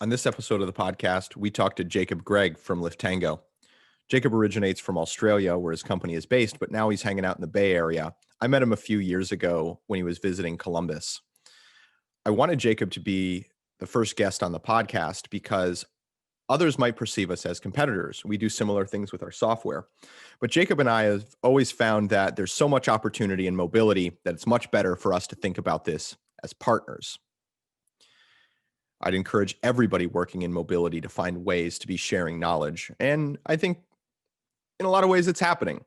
On this episode of the podcast, we talked to Jacob Greig from Liftango. Jacob originates from Australia, where his company is based, but now he's hanging out in the Bay Area. I met him a few years ago when he was visiting Columbus. I wanted Jacob to be the first guest on the podcast because others might perceive us as competitors. We do similar things with our software. But Jacob and I have always found that there's so much opportunity in mobility that it's much better for us to think about this as partners. I'd encourage everybody working in mobility to find ways to be sharing knowledge. And I think in a lot of ways it's happening.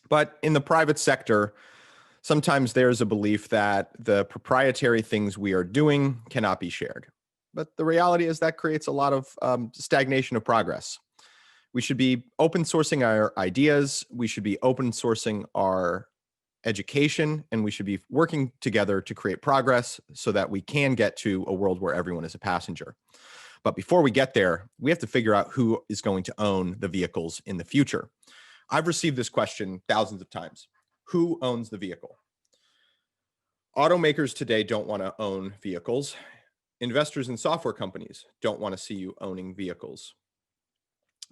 But in the private sector, sometimes there's a belief that the proprietary things we are doing cannot be shared. But the reality is that creates a lot of stagnation of progress. We should be open sourcing our ideas. We should be open sourcing our education, and we should be working together to create progress so that we can get to a world where everyone is a passenger. But before we get there, we have to figure out who is going to own the vehicles in the future. I've received this question thousands of times. Who owns the vehicle? Automakers today don't want to own vehicles. Investors in software companies don't want to see you owning vehicles.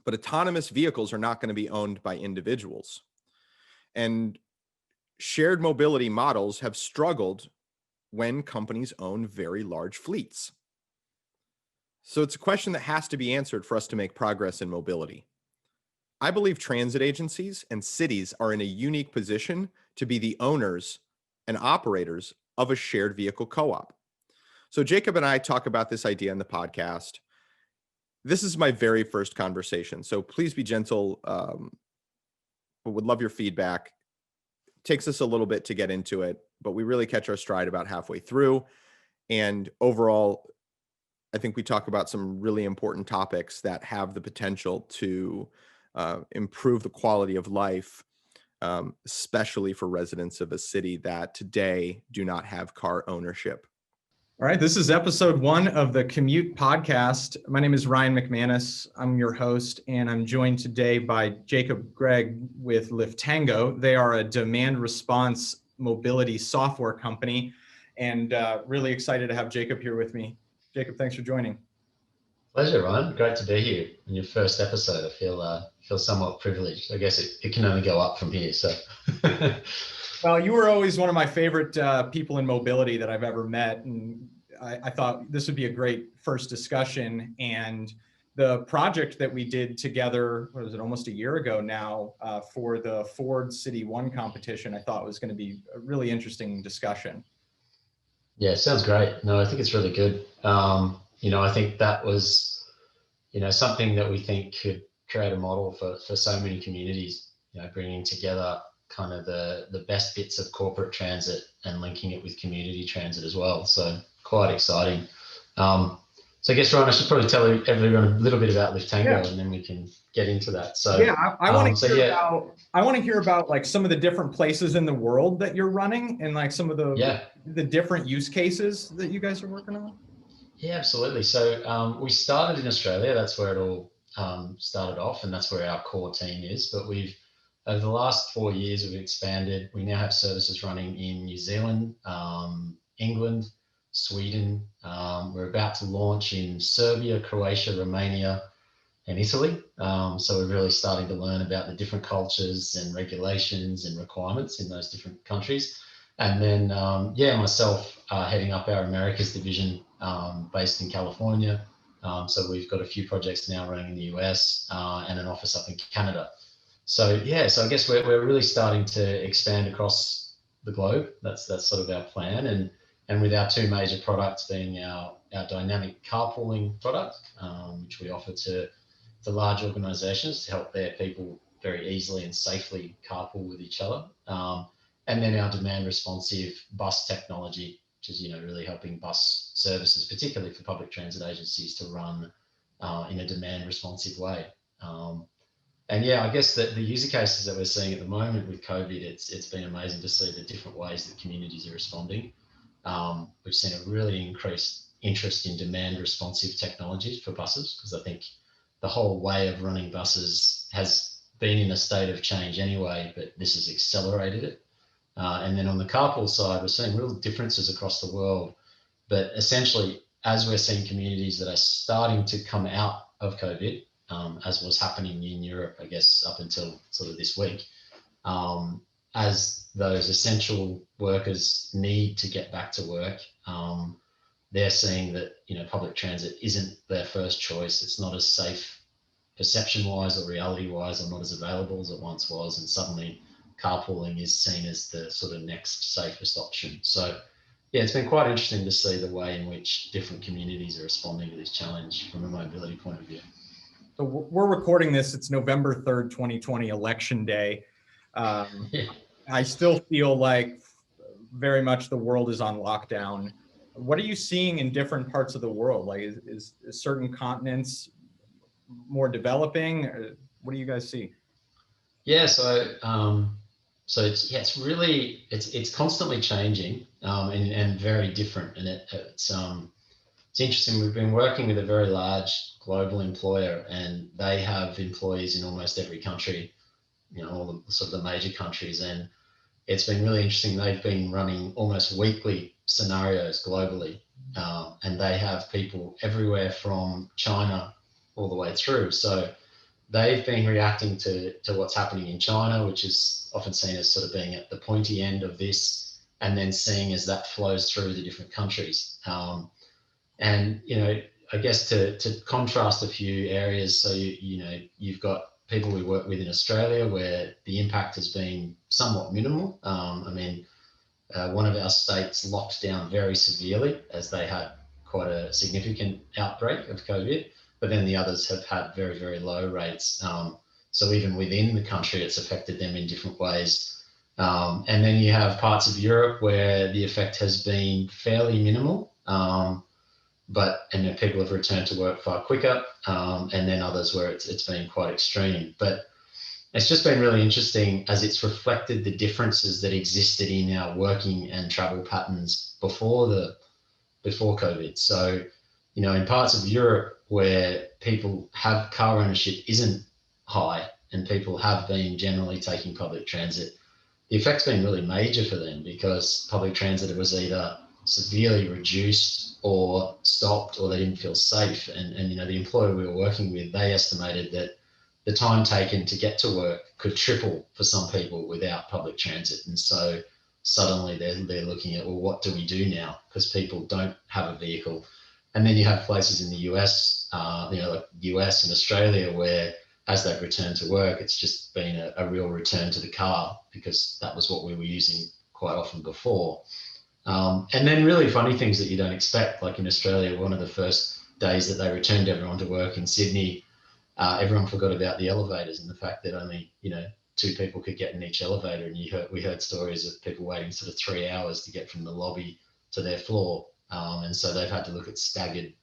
But autonomous vehicles are not going to be owned by individuals. And shared mobility models have struggled when companies own very large fleets. So it's a question that has to be answered for us to make progress in mobility. I believe transit agencies and cities are in a unique position to be the owners and operators of a shared vehicle co-op. So Jacob and I talk about this idea in the podcast. This is my very first conversation, so please be gentle, but would love your feedback. Takes us a little bit to get into it, but we really catch our stride about halfway through. And overall, I think we talk about some really important topics that have the potential to improve the quality of life, especially for residents of a city that today do not have car ownership. All right, this is episode 1 of the Commute podcast. My name is Ryan McManus. I'm your host, and I'm joined today by Jacob Greig with Liftango. They are a demand response mobility software company, and really excited to have Jacob here with me. Jacob, thanks for joining. Pleasure, Ryan. Great to be here in your first episode. I feel somewhat privileged. I guess it can only go up from here. So. Well, you were always one of my favorite people in mobility that I've ever met, and I thought this would be a great first discussion. And the project that we did together, what was it, almost a year ago now, for the Ford City One competition, I thought was going to be a really interesting discussion. Yeah, sounds great. No, I think it's really good. I think that was, something that we think could create a model for so many communities, bringing together kind of the best bits of corporate transit and linking it with community transit as well. So quite exciting. So I guess, Ryan, I should probably tell everyone a little bit about Liftango, and then we can get into that. So yeah, I want to hear about like some of the different places in the world that you're running and like some of the different use cases that you guys are working on. Yeah, absolutely. So we started in Australia. That's where it all started off, and that's where our core team is. But over the last 4 years, we've expanded. We now have services running in New Zealand, England, Sweden. We're about to launch in Serbia, Croatia, Romania, and Italy. So we're really starting to learn about the different cultures and regulations and requirements in those different countries. And then, myself heading up our Americas division based in California. So we've got a few projects now running in the US and an office up in Canada. So I guess we're really starting to expand across the globe. That's sort of our plan, and with our 2 major products being our dynamic carpooling product, which we offer to large organisations to help their people very easily and safely carpool with each other, and then our demand responsive bus technology, which is really helping bus services, particularly for public transit agencies, to run in a demand responsive way. I guess that the user cases that we're seeing at the moment with COVID, it's been amazing to see the different ways that communities are responding. We've seen a really increased interest in demand responsive technologies for buses, because I think the whole way of running buses has been in a state of change anyway, but this has accelerated it. And then on the carpool side, we're seeing real differences across the world, but essentially as we're seeing communities that are starting to come out of COVID, as was happening in Europe, I guess, up until sort of this week, as those essential workers need to get back to work, they're seeing that, public transit isn't their first choice. It's not as safe perception-wise or reality-wise, or not as available as it once was. And suddenly carpooling is seen as the sort of next safest option. So yeah, it's been quite interesting to see the way in which different communities are responding to this challenge from a mobility point of view. So we're recording this. It's November 3rd, 2020, election day. Yeah. I still feel like very much the world is on lockdown. What are you seeing in different parts of the world? Like, is certain continents more developing? What do you guys see? Yeah, so it's really it's constantly changing, and very different, and it's interesting. We've been working with a very large global employer, and they have employees in almost every country, all the sort of the major countries, and it's been really interesting. They've been running almost weekly scenarios globally, and they have people everywhere from China all the way through. So they've been reacting to what's happening in China, which is often seen as sort of being at the pointy end of this, and then seeing as that flows through the different countries. And I guess to contrast a few areas, so you've got people we work with in Australia where the impact has been somewhat minimal. One of our states locked down very severely as they had quite a significant outbreak of COVID, but then the others have had very, very low rates. So even within the country, it's affected them in different ways. And then you have parts of Europe where the effect has been fairly minimal, and people have returned to work far quicker, and then others where it's been quite extreme. But it's just been really interesting as it's reflected the differences that existed in our working and travel patterns before COVID. So, in parts of Europe where people have car ownership isn't high and people have been generally taking public transit, the effect's been really major for them because public transit was either severely reduced or stopped, or they didn't feel safe. And the employer we were working with, they estimated that the time taken to get to work could triple for some people without public transit. And so suddenly they're looking at, well, what do we do now? Because people don't have a vehicle. And then you have places in the US, like US and Australia, where as they've returned to work, it's just been a real return to the car because that was what we were using quite often before. And then really funny things that you don't expect, like in Australia, one of the first days that they returned everyone to work in Sydney, everyone forgot about the elevators and the fact that only, 2 people could get in each elevator. And we heard stories of people waiting sort of 3 hours to get from the lobby to their floor. And so they've had to look at staggered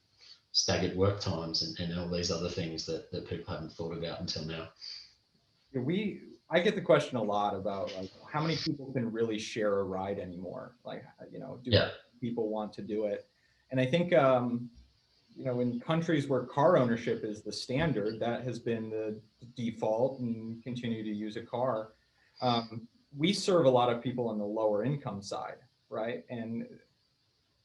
work times and all these other things that people hadn't thought about until now. I get the question a lot about like how many people can really share a ride anymore? Like, people want to do it? And I think, in countries where car ownership is the standard, that has been the default and continue to use a car. We serve a lot of people on the lower income side, right? And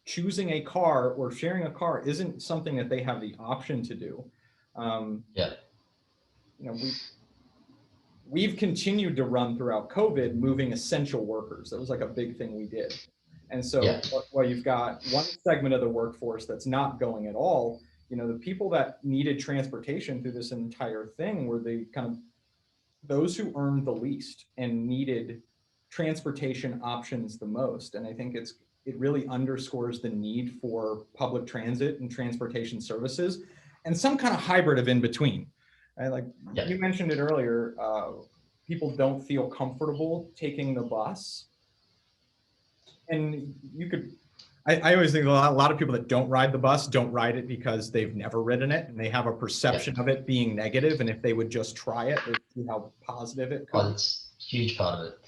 choosing a car or sharing a car isn't something that they have the option to do. We've continued to run throughout COVID, moving essential workers. That was like a big thing we did. And so while you've got one segment of the workforce that's not going at all, the people that needed transportation through this entire thing were the kind of those who earned the least and needed transportation options the most. And I think it really underscores the need for public transit and transportation services and some kind of hybrid of in between. Right? Like you mentioned it earlier, people don't feel comfortable taking the bus. And I always think a lot of people that don't ride the bus don't ride it because they've never ridden it and they have a perception of it being negative. And if they would just try it, they'd see how positive it could. Oh, it's a huge part of it.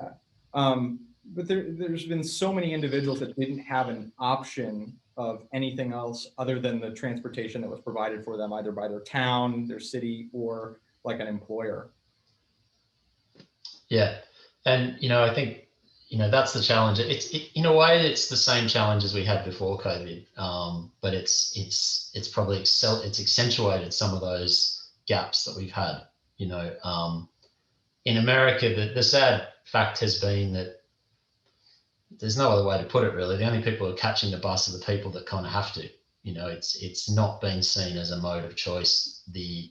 Yeah. But there's been so many individuals that didn't have an option of anything else other than the transportation that was provided for them, either by their town, their city, or like an employer. Yeah. And, I think, that's the challenge. In a way, it's the same challenge as we had before COVID, but it's probably it's accentuated some of those gaps that we've had. In America, the sad fact has been that there's no other way to put it, really. The only people who are catching the bus are the people that kind of have to. It's not been seen as a mode of choice.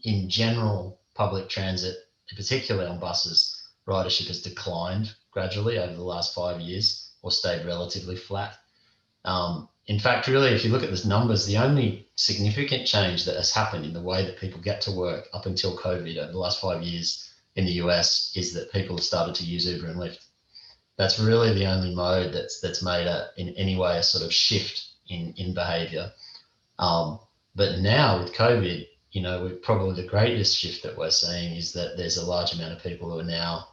In general, public transit, particularly on buses, ridership has declined gradually over the last 5 years or stayed relatively flat. In fact, really, if you look at the numbers, the only significant change that has happened in the way that people get to work up until COVID over the last 5 years in the US is that people have started to use Uber and Lyft. That's really the only mode that's made in any way a sort of shift in behavior. But now with COVID, probably the greatest shift that we're seeing is that there's a large amount of people who are now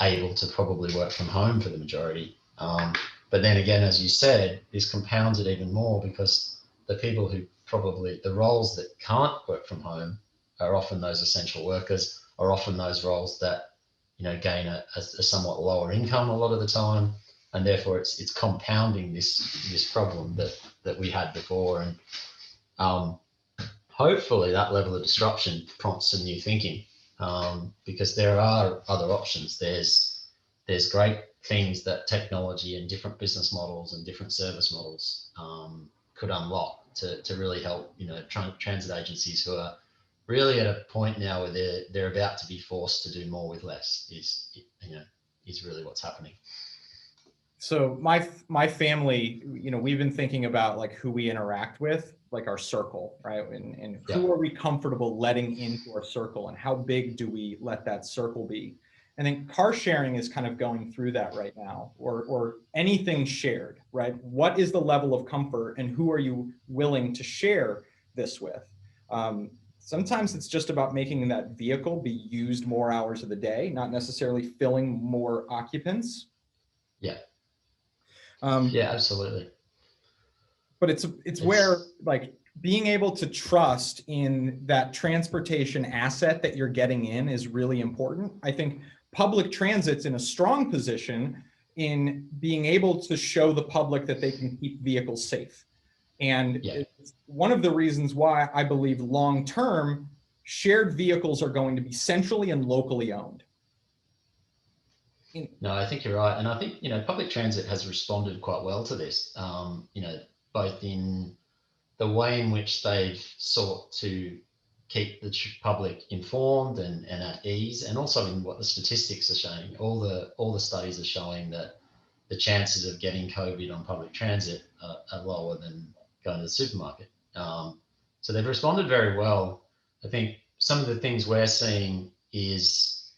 able to probably work from home for the majority. But then again, as you said, this compounds it even more because the people who the roles that can't work from home are often those essential workers, are often those roles that, gain a somewhat lower income a lot of the time. And therefore it's compounding this problem that we had before. And hopefully that level of disruption prompts some new thinking, because there are other options. There's great things that technology and different business models and different service models could unlock to really help transit agencies who are really at a point now where they're about to be forced to do more with less is really what's happening. So my family, we've been thinking about like who we interact with, like our circle, right? And who are we comfortable letting into our circle, and how big do we let that circle be? And then car sharing is kind of going through that right now, or anything shared, right? What is the level of comfort, and who are you willing to share this with? Sometimes it's just about making that vehicle be used more hours of the day, not necessarily filling more occupants. Yeah. Yeah, absolutely. But it's where like being able to trust in that transportation asset that you're getting in is really important. I think public transit's in a strong position in being able to show the public that they can keep vehicles safe. And it's one of the reasons why I believe long-term shared vehicles are going to be centrally and locally owned. No, I think you're right. And I think, public transit has responded quite well to this, both in the way in which they've sought to keep the public informed and at ease, and also in what the statistics are showing. All the studies are showing that the chances of getting COVID on public transit are lower than going to the supermarket. So they've responded very well. I think some of the things we're seeing is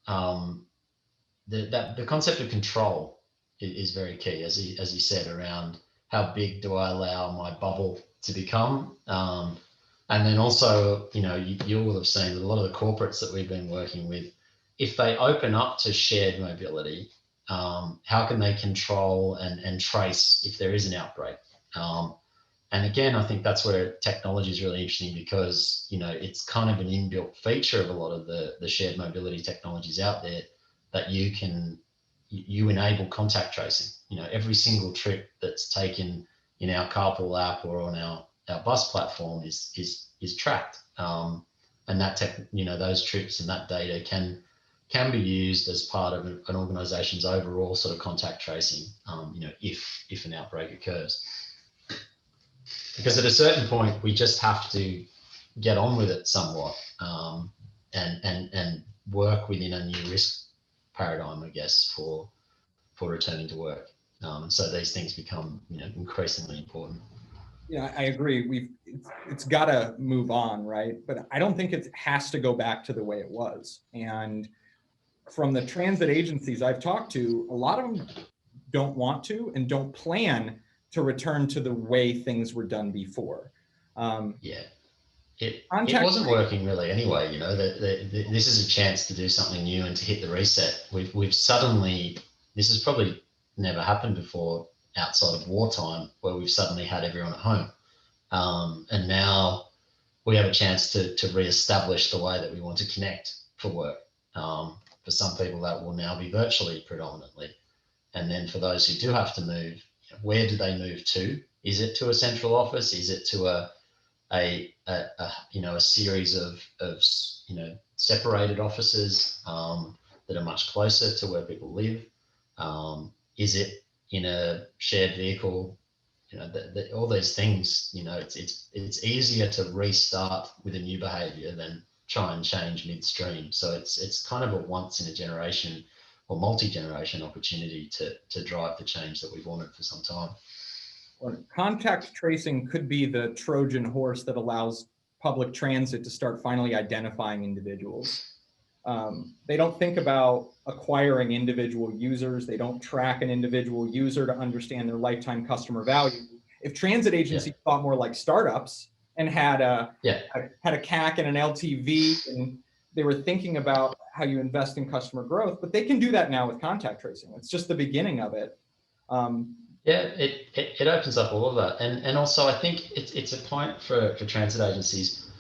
the concept of control is very key, as you said, around how big do I allow my bubble to become. And then also, you will have seen that a lot of the corporates that we've been working with, if they open up to shared mobility, how can they control and trace if there is an outbreak? And again, I think that's where technology is really interesting, because, it's kind of an inbuilt feature of a lot of the shared mobility technologies out there, that you enable contact tracing. Every single trip that's taken in our carpool app or on our bus platform is tracked. And that those trips and that data can be used as part of an organization's overall sort of contact tracing, if an outbreak occurs. Because at a certain point, we just have to get on with it somewhat, and work within a new risk paradigm, I guess, for returning to work. So these things become, increasingly important. Yeah, I agree. It's got to move on, right? But I don't think it has to go back to the way it was. And from the transit agencies I've talked to, a lot of them don't want to and don't plan to return to the way things were done before. It wasn't working really anyway. This is a chance to do something new and to hit the reset. We've suddenly, this has probably never happened before outside of wartime, where we've suddenly had everyone at home. And now we have a chance to reestablish the way that we want to connect for work. For some people, that will now be virtually predominantly. And then for those who do have to move, where do they move to? Is it to a central office? Is it to a series of separated offices that are much closer to where people live? Is it in a shared vehicle? All these things. It's easier to restart with a new behaviour than try and change midstream. So it's kind of a once in a generation or multi-generation opportunity to drive the change that we've wanted for some time. Well, contact tracing could be the Trojan horse that allows public transit to start finally identifying individuals. They don't think about acquiring individual users. They don't track an individual user to understand their lifetime customer value. If transit agencies thought more like startups and had a CAC and an LTV, and they were thinking about how you invest in customer growth, but they can do that now with contact tracing. It's just the beginning of it. It opens up all of that, and also I think it's a point for transit agencies.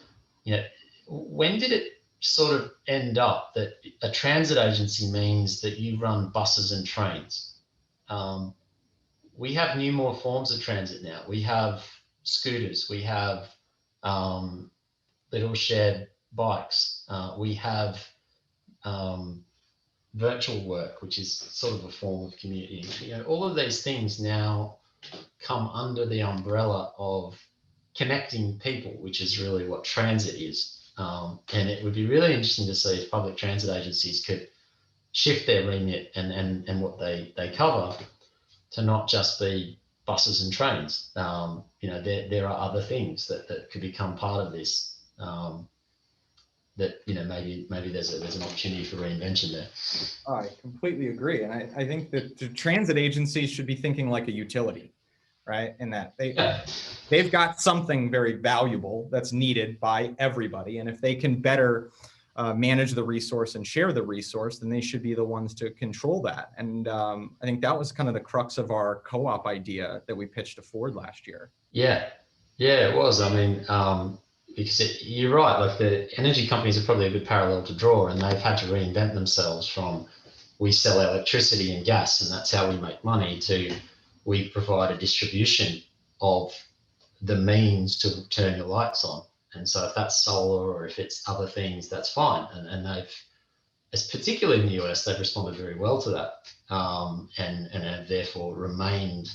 When did it sort of end up that a transit agency means that you run buses and trains? We have more forms of transit now. We have scooters. We have little shared bikes. We have virtual work, which is sort of a form of commuting. All of these things now come under the umbrella of connecting people, which is really what transit is. And it would be really interesting to see if public transit agencies could shift their remit and what they cover to not just be buses and trains. There are other things that could become part of this. That maybe there's an opportunity for reinvention there. I completely agree, and I think that the transit agencies should be thinking like a utility, right? In that they've got something very valuable that's needed by everybody, and if they can better manage the resource and share the resource, then they should be the ones to control that. And I think that was kind of the crux of our co-op idea that we pitched to Ford last year. Yeah, it was. I mean, because you're right, like the energy companies are probably a good parallel to draw, and they've had to reinvent themselves from we sell electricity and gas and that's how we make money to we provide a distribution of the means to turn your lights on. And so if that's solar or if it's other things, that's fine. And they've, particularly in the US, they've responded very well to that, and have therefore remained,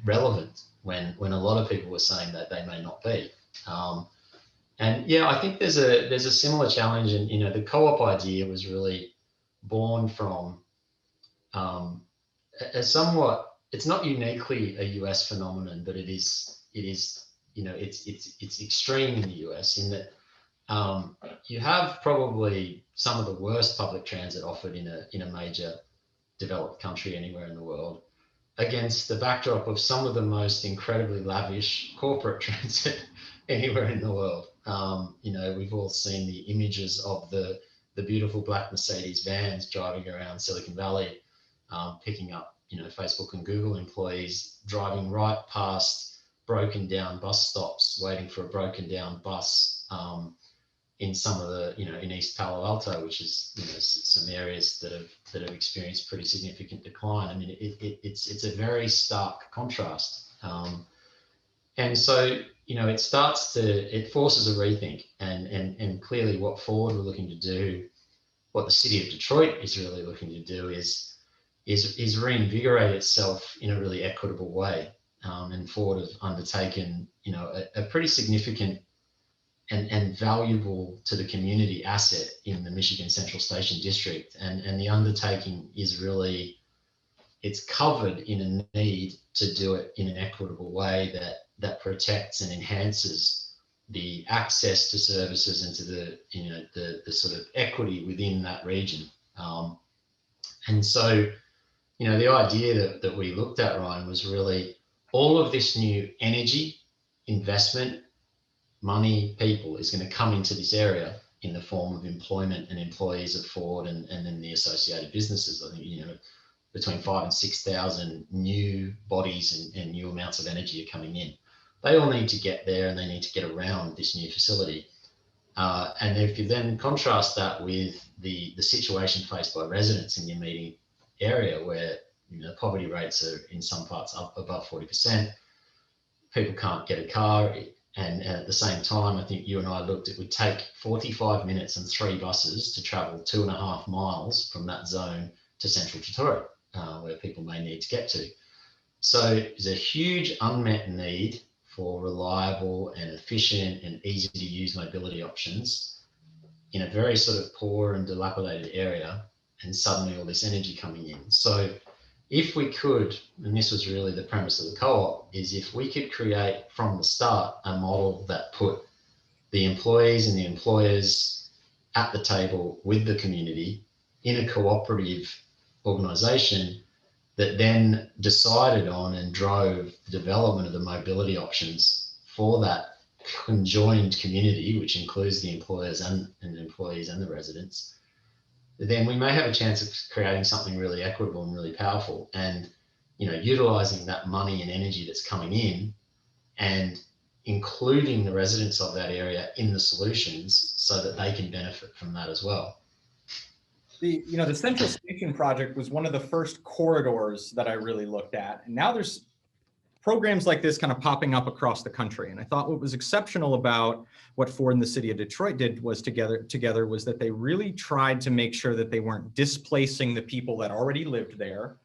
relevant when a lot of people were saying that they may not be. I think there's a similar challenge, and the co-op idea was really born from a somewhat, it's not uniquely a US phenomenon, but it is it's extreme in the US in that you have probably some of the worst public transit offered in a major developed country anywhere in the world, against the backdrop of some of the most incredibly lavish corporate transit anywhere in the world. We've all seen the images of the beautiful black Mercedes vans driving around Silicon Valley, picking up, Facebook and Google employees, driving right past broken down bus stops, waiting for a broken down bus, in some of the, in East Palo Alto, which is, some areas that have experienced pretty significant decline. I mean, it's a very stark contrast. And so, it forces a rethink, and clearly what Ford were looking to do, what the city of Detroit is really looking to do is reinvigorate itself in a really equitable way. And Ford have undertaken, a pretty significant and valuable to the community asset in the Michigan Central Station District. And the undertaking is really, it's covered in a need to do it in an equitable way that protects and enhances the access to services and to the sort of equity within that region. And so, the idea that we looked at, Ryan, was really all of this new energy, investment, money, people is going to come into this area in the form of employment and employees of Ford and then the associated businesses. I think, between 5,000 and 6,000 new bodies and new amounts of energy are coming in. They all need to get there and they need to get around this new facility. And if you then contrast that with the situation faced by residents in the immediate area, where the poverty rates are in some parts up above 40%. People can't get a car. And at the same time, I think you and I looked, it would take 45 minutes and 3 buses to travel 2.5 miles from that zone to central Victoria, where people may need to get to. So there's a huge unmet need for reliable and efficient and easy to use mobility options in a very sort of poor and dilapidated area, and suddenly all this energy coming in. So if we could, and this was really the premise of the co-op, is if we could create from the start a model that put the employees and the employers at the table with the community in a cooperative organisation that then decided on and drove the development of the mobility options for that conjoined community, which includes the employers and the employees and the residents, then we may have a chance of creating something really equitable and really powerful, and utilizing that money and energy that's coming in and including the residents of that area in the solutions so that they can benefit from that as well. The Central Station project was one of the first corridors that I really looked at. And now there's programs like this kind of popping up across the country. And I thought what was exceptional about what Ford and the city of Detroit did was together was that they really tried to make sure that they weren't displacing the people that already lived there,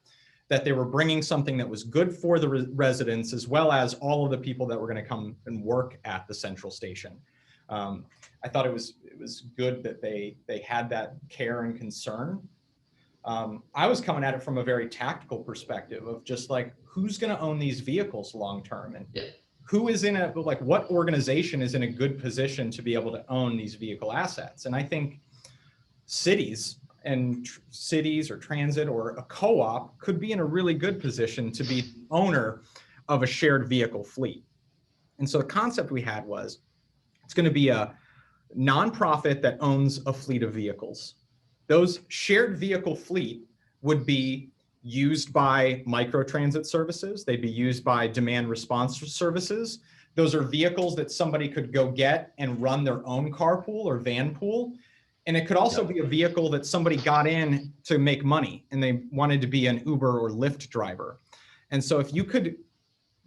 that they were bringing something that was good for the residents, as well as all of the people that were going to come and work at the Central Station. I thought it was good that they had that care and concern. I was coming at it from a very tactical perspective of just like, who's going to own these vehicles long term, and who is what organization is in a good position to be able to own these vehicle assets. And I think cities or transit or a co-op could be in a really good position to be the owner of a shared vehicle fleet. And so the concept we had was, it's going to be a nonprofit that owns a fleet of vehicles. Those shared vehicle fleet would be used by microtransit services. They'd be used by demand response services. Those are vehicles that somebody could go get and run their own carpool or van pool. And it could also be a vehicle that somebody got in to make money and they wanted to be an Uber or Lyft driver. And so if you could,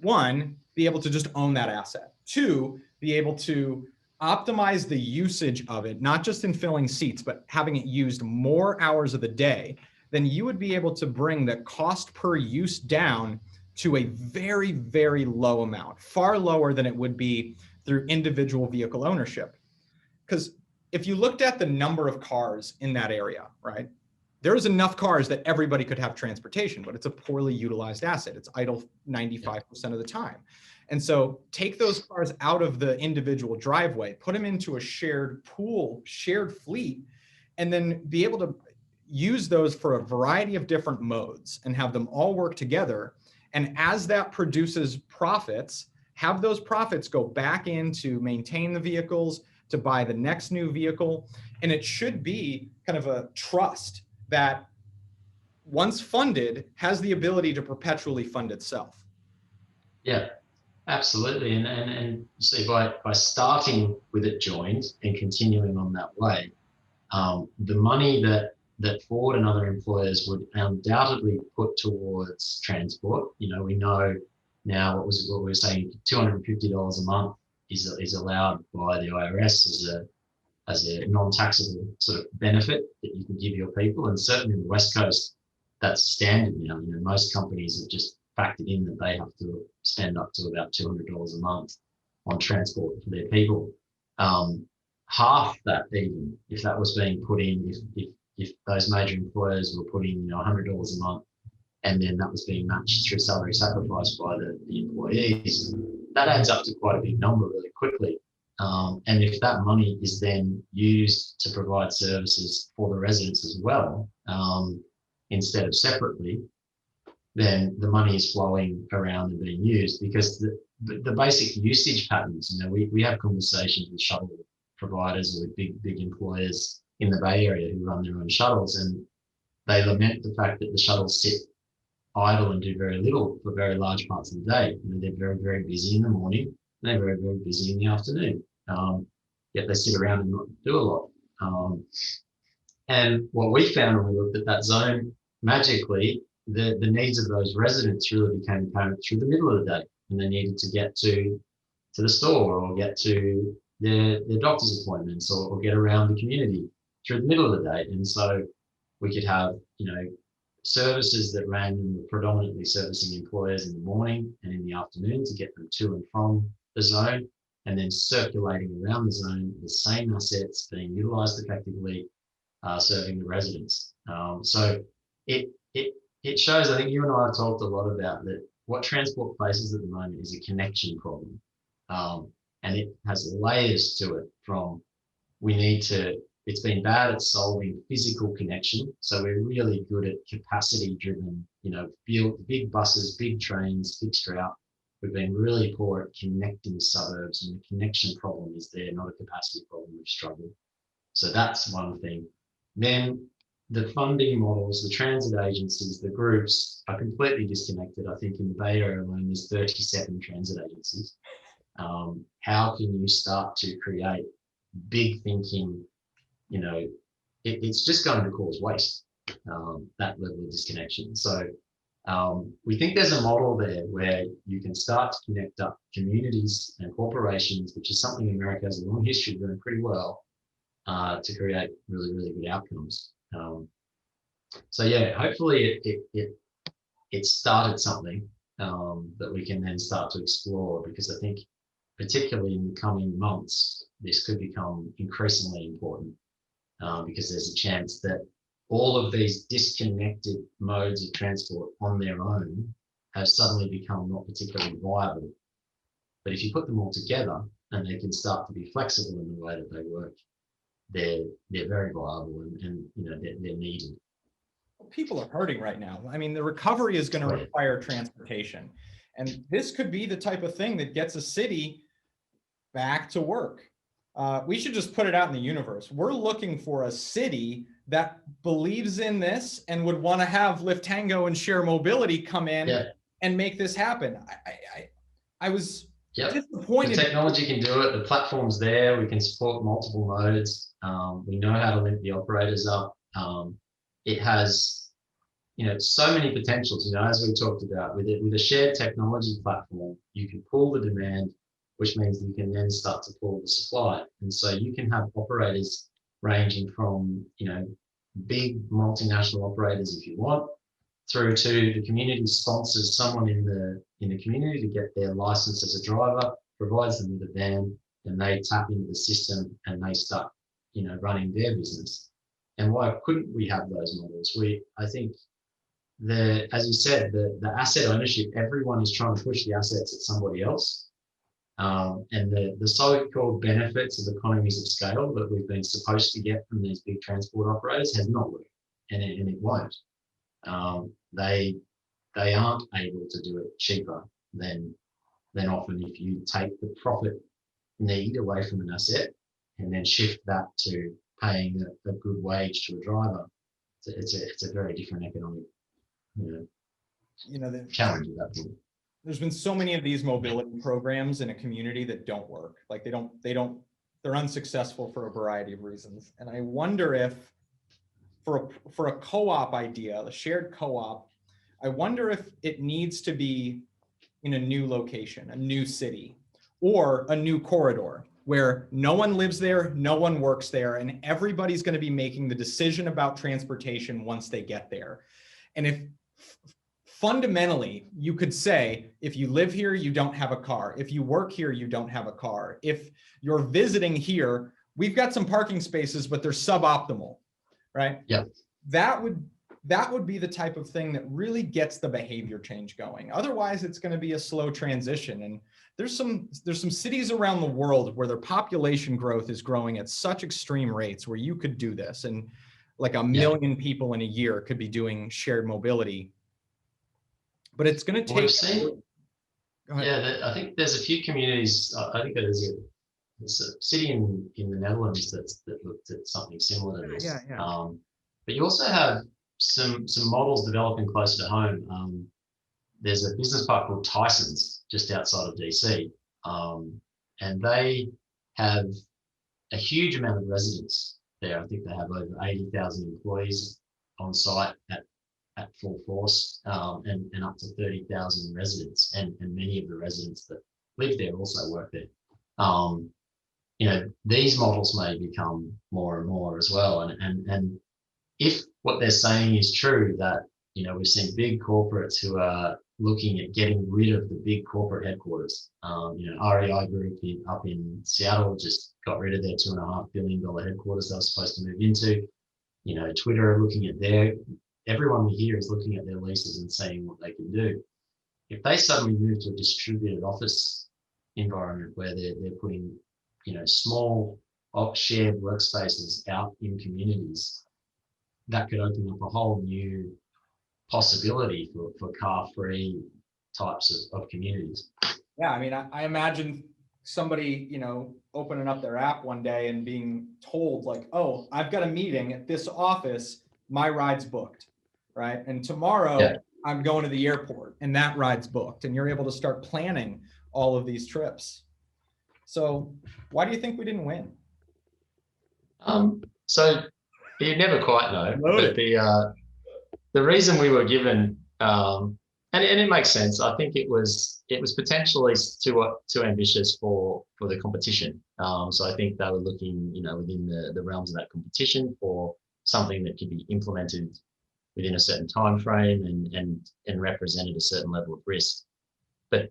one, be able to just own that asset, two, be able to optimize the usage of it, not just in filling seats, but having it used more hours of the day, then you would be able to bring the cost per use down to a very, very low amount, far lower than it would be through individual vehicle ownership. Because if you looked at the number of cars in that area, right, there's enough cars that everybody could have transportation, but it's a poorly utilized asset. It's idle 95% of the time. And so take those cars out of the individual driveway, put them into a shared pool, shared fleet, and then be able to use those for a variety of different modes and have them all work together. And as that produces profits, have those profits go back in to maintain the vehicles, to buy the next new vehicle. And it should be kind of a trust that once funded has the ability to perpetually fund itself. Yeah, absolutely. And see, by starting with it joined and continuing on that way, the money that Ford and other employers would undoubtedly put towards transport, we know now what we were saying, $250 a month is allowed by the IRS as a non-taxable sort of benefit that you can give your people. And certainly in the West Coast, that's standard now. Most companies have just factored in that they have to spend up to about $200 a month on transport for their people. Half that, even if that was being put in, if those major employers were putting $100 a month, and then that was being matched through salary sacrifice by the employees, that adds up to quite a big number really quickly. And if that money is then used to provide services for the residents as well, instead of separately, then the money is flowing around and being used, because the basic usage patterns, we have conversations with shuttle providers or with big employers in the Bay Area who run their own shuttles, and they lament the fact that the shuttles sit idle and do very little for very large parts of the day. They're very, very busy in the morning, and they're very, very busy in the afternoon. Yet they sit around and not do a lot. And what we found when we looked at that zone, magically, the needs of those residents really became apparent through the middle of the day, and they needed to get to the store or get to their doctor's appointments or get around the community through the middle of the day. And so we could have, services that ran and were predominantly servicing employers in the morning and in the afternoon to get them to and from the zone, and then circulating around the zone, the same assets being utilised effectively, serving the residents. So it shows, I think you and I have talked a lot about that, what transport faces at the moment is a connection problem. And it has layers to it, from it's been bad at solving physical connection. So we're really good at capacity driven, build big buses, big trains, fixed route. We've been really poor at connecting suburbs, and the connection problem is there, not a capacity problem. We've struggled. So that's one thing. Then the funding models, the transit agencies, the groups are completely disconnected. I think in the Bay Area alone, there's 37 transit agencies. How can you start to create big thinking? It's just going to cause waste, that level of disconnection. So we think there's a model there where you can start to connect up communities and corporations, which is something America has a long history of doing pretty well, to create really, really good outcomes. So yeah, hopefully it started something that we can then start to explore, because I think particularly in the coming months, this could become increasingly important, because there's a chance that all of these disconnected modes of transport on their own have suddenly become not particularly viable. But if you put them all together and they can start to be flexible in the way that they work, they're very viable, and they're needed. People are hurting right now. I mean, the recovery is going to require transportation. And this could be the type of thing that gets a city back to work. We should just put it out in the universe. We're looking for a city that believes in this and would want to have Liftango and Share Mobility come in and make this happen. I was disappointed. The technology can do it. The platform's there. We can support multiple modes. We know how to link the operators up. It has, so many potentials. As we talked about, with a shared technology platform, you can pull the demand, which means you can then start to pull the supply. And so you can have operators ranging from, big multinational operators, if you want, through to the community sponsors someone in the community to get their license as a driver, provides them with a van, and they tap into the system and they start, running their business. And why couldn't we have those models? I think as you said, the asset ownership, everyone is trying to push the assets at somebody else. And the so-called benefits of economies of scale that we've been supposed to get from these big transport operators has not worked, and it won't. They aren't able to do it cheaper than often if you take the profit need away from an asset and then shift that to paying a good wage to a driver. It's a very different economic challenge at that point. There's been so many of these mobility programs in a community that don't work. Like they're unsuccessful for a variety of reasons. And I wonder if for a co-op idea, a shared co-op, I wonder if it needs to be in a new location, a new city, or a new corridor where no one lives there, no one works there, and everybody's going to be making the decision about transportation once they get there. And if fundamentally, you could say, if you live here, you don't have a car. If you work here, you don't have a car. If you're visiting here, we've got some parking spaces, but they're suboptimal, right? Yeah. That would be the type of thing that really gets the behavior change going. Otherwise, it's going to be a slow transition. And there's some cities around the world where their population growth is growing at such extreme rates where you could do this. And like a million people in a year could be doing shared mobility. But it's going to take. We've seen, I think there's a few communities. I think there's a city in the Netherlands that looked at something similar to this. But you also have some models developing closer to home. There's a business park called Tyson's just outside of DC, and they have a huge amount of residents there. I think they have over 80,000 employees on site at at full force, and up to 30,000 residents, and many of the residents that live there also work there. These models may become more and more as well. And if what they're saying is true, that, we've seen big corporates who are looking at getting rid of the big corporate headquarters. REI Group up in Seattle just got rid of their $2.5 billion headquarters they were supposed to move into. Twitter are looking at everyone we hear is looking at their leases and seeing what they can do. If they suddenly move to a distributed office environment where they're putting, small shared workspaces out in communities, that could open up a whole new possibility for car-free types of communities. Yeah, I mean, I imagine somebody, opening up their app one day and being told like, oh, I've got a meeting at this office, my ride's booked, right? And tomorrow I'm going to the airport and that ride's booked, and you're able to start planning all of these trips. So why do you think we didn't win? So you never quite know, but the reason we were given, and it makes sense. I think it was potentially too ambitious for the competition. So I think they were looking, within the realms of that competition for something that could be implemented within a certain time frame and represented a certain level of risk. But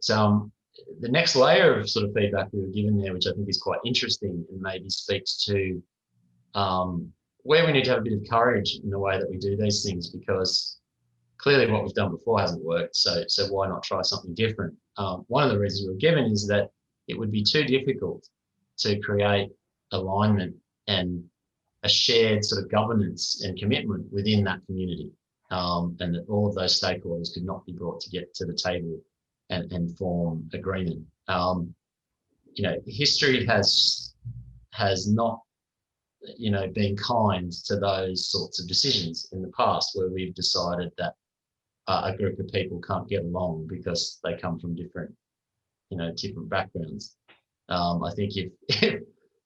the next layer of sort of feedback we were given there, which I think is quite interesting and maybe speaks to where we need to have a bit of courage in the way that we do these things, because clearly what we've done before hasn't worked. So why not try something different? One of the reasons we were given is that it would be too difficult to create alignment and a shared sort of governance and commitment within that community, and that all of those stakeholders could not be brought to get to the table and form agreement. History has not, been kind to those sorts of decisions in the past, where we've decided that a group of people can't get along because they come from different backgrounds. I think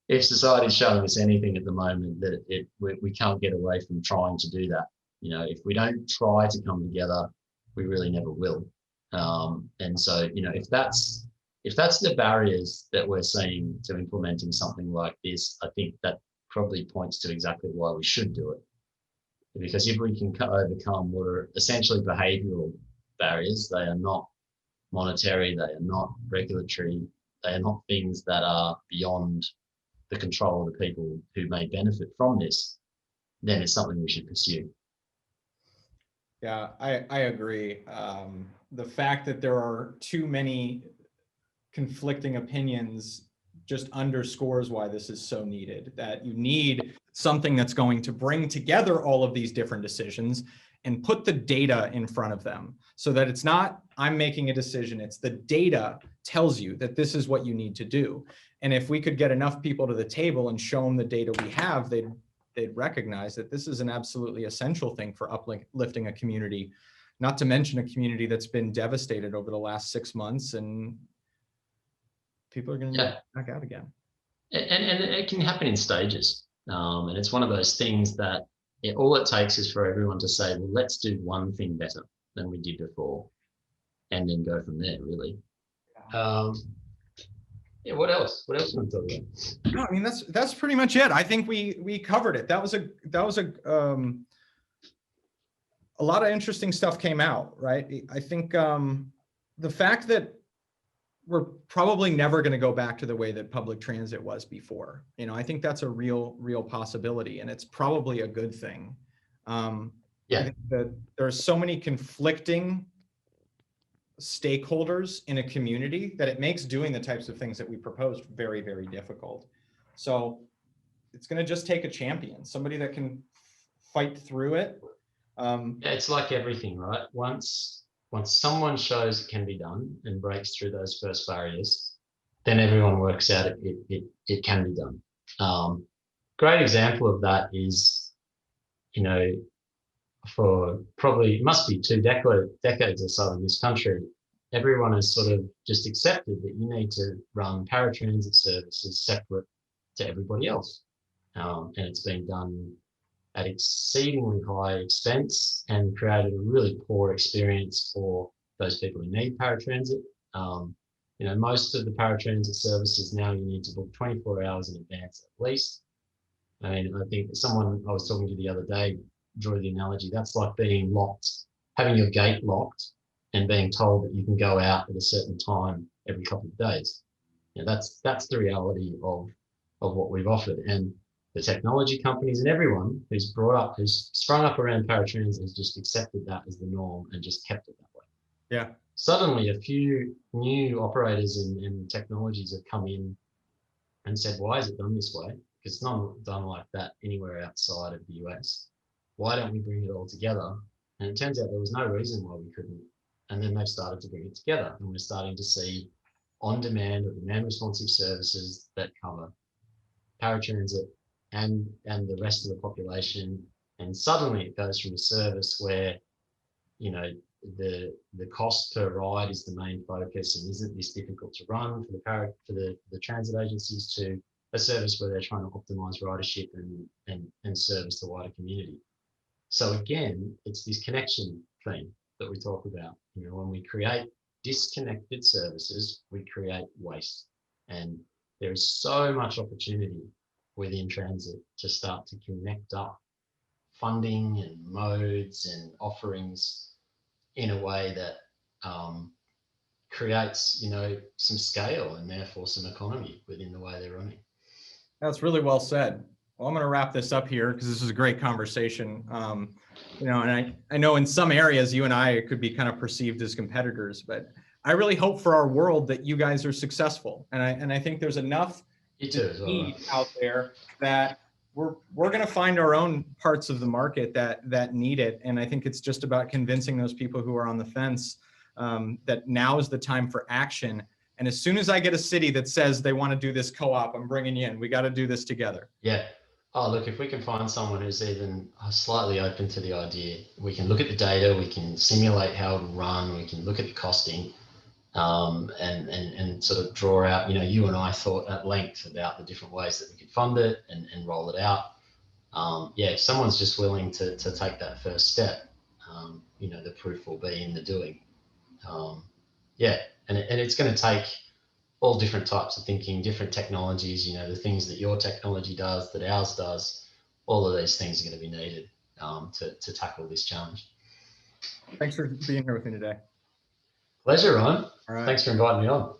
if society's showing us anything at the moment, that we can't get away from trying to do that. If we don't try to come together, we really never will. And so, if that's the barriers that we're seeing to implementing something like this, I think that probably points to exactly why we should do it. Because if we can overcome what are essentially behavioural barriers, they are not monetary, they are not regulatory, they are not things that are beyond the control of the people who may benefit from this, then it's something we should pursue. Yeah, I agree. The fact that there are too many conflicting opinions just underscores why this is so needed, that you need something that's going to bring together all of these different decisions and put the data in front of them, so that it's not I'm making a decision, it's the data tells you that this is what you need to do. And if we could get enough people to the table and show them the data we have, they'd recognize that this is an absolutely essential thing for uplifting a community, not to mention a community that's been devastated over the last 6 months, and people are going to get back out again. And it can happen in stages. And it's one of those things that all it takes is for everyone to say, well, let's do one thing better than we did before, and then go from there, really. What else? What else do you want to talk about? No, I mean, that's pretty much it. I think we covered it. That was a lot of interesting stuff came out, right? I think the fact that we're probably never going to go back to the way that public transit was before, I think that's a real possibility, and it's probably a good thing. I think that there's so many conflicting stakeholders in a community that it makes doing the types of things that we proposed very, very difficult. So it's going to just take a champion, somebody that can fight through it. It's like everything, right? Once someone shows it can be done and breaks through those first barriers, then everyone works out it can be done. Great example of that is, for probably, it must be 2 decades or so in this country, everyone has sort of just accepted that you need to run paratransit services separate to everybody else. And it's been done at exceedingly high expense and created a really poor experience for those people who need paratransit. You know, most of the paratransit services now you need to book 24 hours in advance at least. I mean, I think someone I was talking to the other day drew the analogy. That's like being locked, having your gate locked and being told that you can go out at a certain time every couple of days. You know, that's the reality of what we've offered. And the technology companies and everyone who's sprung up around paratransit has just accepted that as the norm and just kept it that way. Yeah. Suddenly, a few new operators and technologies have come in and said, why is it done this way? Because it's not done like that anywhere outside of the US. Why don't we bring it all together? And it turns out there was no reason why we couldn't. And then they've started to bring it together. And we're starting to see on-demand or demand-responsive services that cover paratransit and the rest of the population. And suddenly it goes from a service where, you know, the cost per ride is the main focus and isn't this difficult to run for the transit agencies, to a service where they're trying to optimize ridership and service the wider community. So again, it's this connection theme that we talk about. You know, when we create disconnected services, we create waste. And there is so much opportunity within transit to start to connect up funding and modes and offerings in a way that creates, you know, some scale and therefore some economy within the way they're running. That's really well said. Well, I'm going to wrap this up here because this is a great conversation. You know, and I know in some areas you and I could be kind of perceived as competitors, but I really hope for our world that you guys are successful. And I think there's enough need out there that we're going to find our own parts of the market that need it. And I think it's just about convincing those people who are on the fence that now is the time for action. And as soon as I get a city that says they want to do this co-op, I'm bringing you in. We got to do this together. Yeah. Oh, look, if we can find someone who's even slightly open to the idea, we can look at the data, we can simulate how it'll run, we can look at the costing, and sort of draw out, you know, you and I thought at length about the different ways that we could fund it and roll it out. Yeah, if someone's just willing to take that first step, you know, the proof will be in the doing. Yeah, and it's going to take all different types of thinking, different technologies, you know, the things that your technology does, that ours does, all of these things are going to be needed to tackle this challenge. Thanks for being here with me today. Pleasure, Ryan. All right. Thanks for inviting me on.